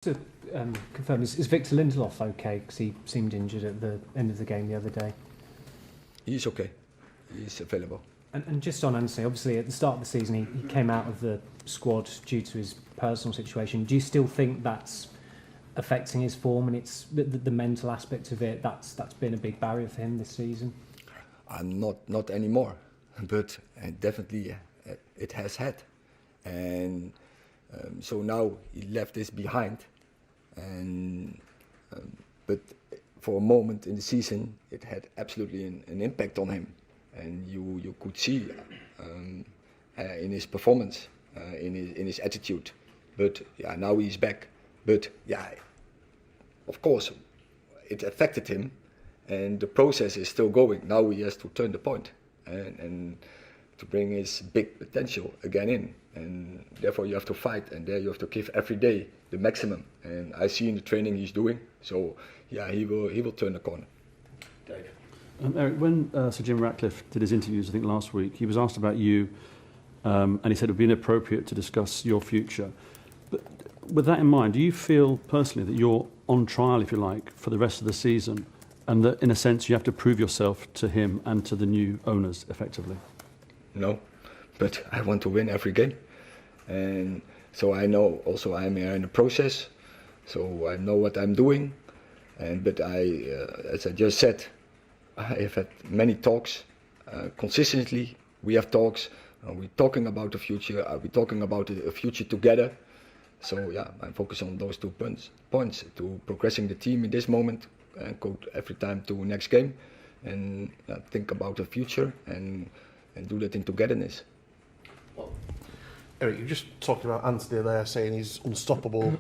To confirm, is Victor Lindelof okay? Because he seemed injured at the end of the game the other day. He's okay. He's available. And just on Anthony, obviously at the start of the season he came out of the squad due to his personal situation. Do you still think that's affecting his form, and it's the mental aspect of it that's been a big barrier for him this season? Not anymore, but definitely it has had, and so now he left this behind, and but for a moment in the season it had absolutely an impact on him, and you could see in his performance, in his attitude. But yeah, now he's back. But yeah, of course, it affected him, and the process is still going. Now he has to turn the point and to bring his big potential again in, and therefore you have to fight, and there you have to give every day the maximum. And I see in the training he's doing. So yeah, he will turn the corner. Dave. Erik, when Sir Jim Ratcliffe did his interviews, I think last week, he was asked about you, and he said it would be inappropriate to discuss your future. But with that in mind, do you feel personally that you're on trial, if you like, for the rest of the season, and that in a sense you have to prove yourself to him and to the new owners effectively? No, but I want to win every game, and so I know also I'm here in the process, so I know what I'm doing, but as I just said, I have had many talks consistently. We have talks. We're talking about the future. We're talking about a future together. So yeah, I'm focused on those 2 points to progressing the team in this moment, and go every time to next game, and think about the future and do that in togetherness. Erik, you just talked about Anthony there, saying he's unstoppable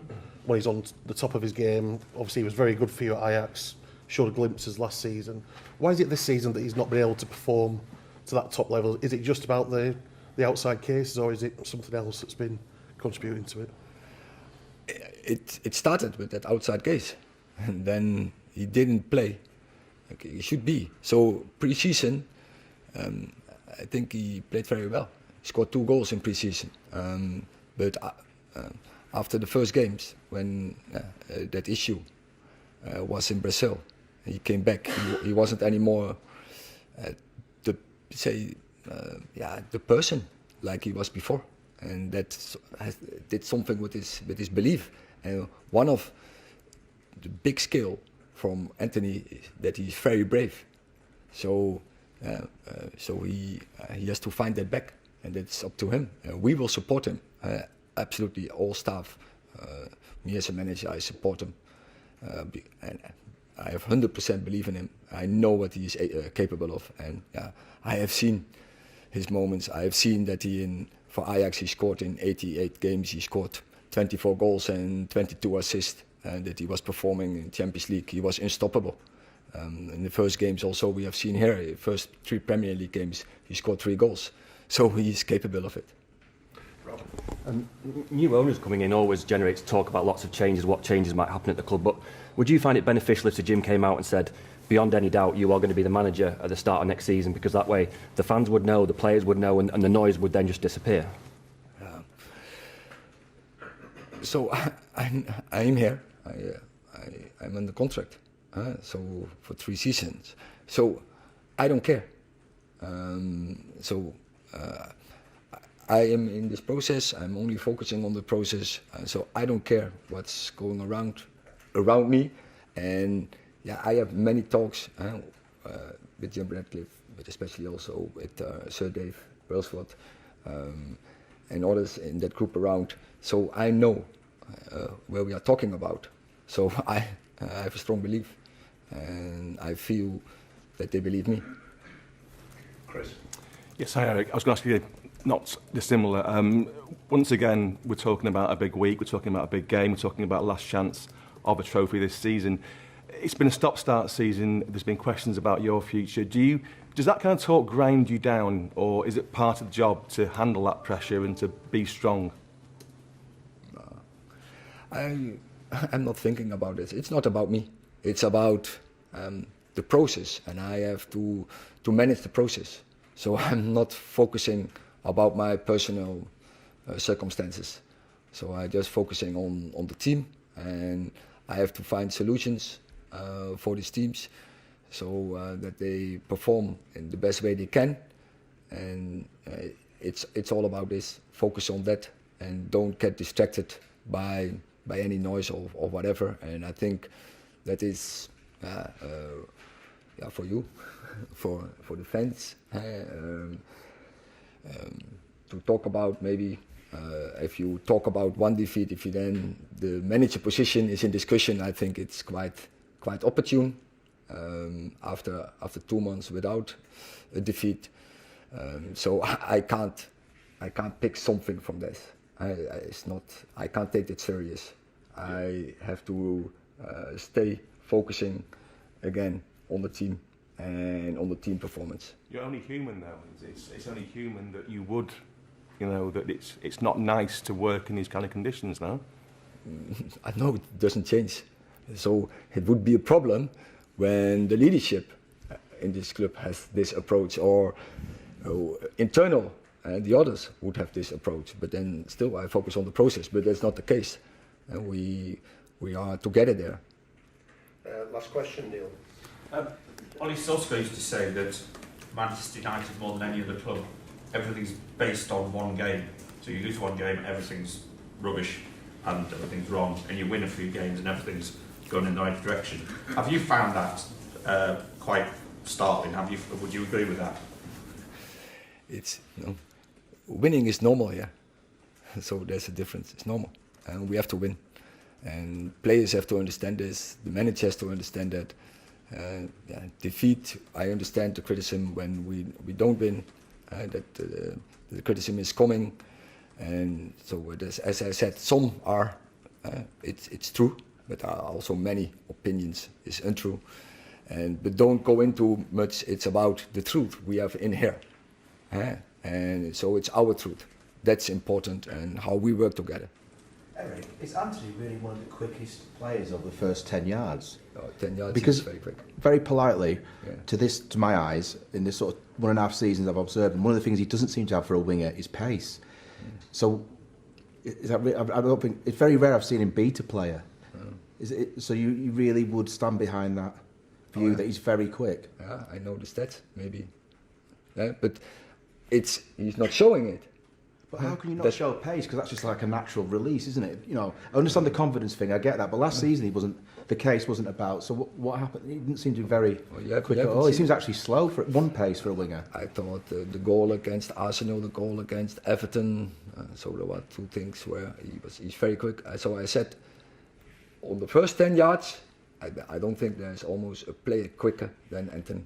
when he's on the top of his game. Obviously, he was very good for you at Ajax, showed glimpses last season. Why is it this season that he's not been able to perform to that top level? Is it just about the outside cases, or is it something else that's been contributing to it? It started with that outside case, and then he didn't play. Okay, he should be. So pre-season, I think he played very well. He scored 2 goals in pre-season. But after the first games, when that issue was in Brazil, he came back. He wasn't anymore the person like he was before, and that did something with his belief. And one of the big skill from Anthony is that he's very brave. So he has to find that back, and it's up to him. We will support him. Absolutely, all staff. Me as a manager, I support him, and I have 100% belief in him. I know what he is capable of, and I have seen his moments. I have seen that for Ajax he scored in 88 games. He scored 24 goals and 22 assists, and that he was performing in Champions League. He was unstoppable. In the first games also we have seen here, the first 3 Premier League games, he scored 3 goals. So he is capable of it. New owners coming in always generates talk about lots of changes, what changes might happen at the club. But would you find it beneficial if Sir Jim came out and said, beyond any doubt, you are going to be the manager at the start of next season, because that way the fans would know, the players would know, and the noise would then just disappear? So I'm here. I'm under contract. So for 3 seasons. So I don't care. I am in this process. I'm only focusing on the process. So I don't care what's going around me. And yeah, I have many talks with Jim Ratcliffe, but especially also with Sir Dave Brailsford and others in that group around. So I know where we are talking about. So I have a strong belief, and I feel that they believe me. Chris. Yes, hi Erik. I was going to ask you not dissimilar. Once again, we're talking about a big week, we're talking about a big game, we're talking about last chance of a trophy this season. It's been a stop-start season, there's been questions about your future. Does that kind of talk grind you down, or is it part of the job to handle that pressure and to be strong? I'm not thinking about it. It's not about me. It's about the process, and I have to manage the process. So I'm not focusing about my personal circumstances. So I'm just focusing on the team and I have to find solutions for these teams so that they perform in the best way they can. And it's all about this. Focus on that and don't get distracted by any noise or whatever. And I think that is for you, for the fans, to talk about maybe. If you talk about one defeat, if you then the manager position is in discussion, I think it's quite opportune after 2 months without a defeat. So I can't pick something from this. I can't take it serious. I have to stay focusing again on the team and on the team performance. You're only human though. It's only human that you would, that it's not nice to work in these kind of conditions now. I know it doesn't change. So it would be a problem when the leadership in this club has this approach, or internal, the others would have this approach. But then still I focus on the process, but that's not the case. And we are together there. Last question, Neil. Ollie Solskjaer used to say that Manchester United, more than any other club, everything's based on one game. So you lose one game and everything's rubbish and everything's wrong, and you win a few games and everything's going in the right direction. Have you found that quite startling? Would you agree with that? It's winning is normal here, so there's a difference. It's normal, and we have to win. And players have to understand this. The manager has to understand that. Defeat, I understand the criticism when we don't win. That the criticism is coming, and so as I said, some are it's true, but there are also many opinions is untrue. But don't go into much. It's about the truth we have in here, and so it's our truth. That's important, and how we work together. Erik, is Anthony really one of the quickest players of the first 10 yards? 10 yards Because is very quick. very politely, Yeah. to my eyes, in this sort of 1.5 seasons I've observed, and one of the things he doesn't seem to have for a winger is pace. So, is that I don't think it's very rare I've seen him beat a player. Is it? So you really would stand behind that view that he's very quick? Yeah, I know the stats, maybe. But he's not showing it. But how can you not show pace? Because that's just like a natural release, isn't it? I understand the confidence thing, I get that. But last season the case wasn't about. So what happened? He didn't seem to be very quick at all. He seems actually slow for one pace for a winger. I thought the goal against Arsenal, the goal against Everton, so there were 2 things where he's very quick. So I said, on the first 10 yards, I don't think there's almost a player quicker than Anthony.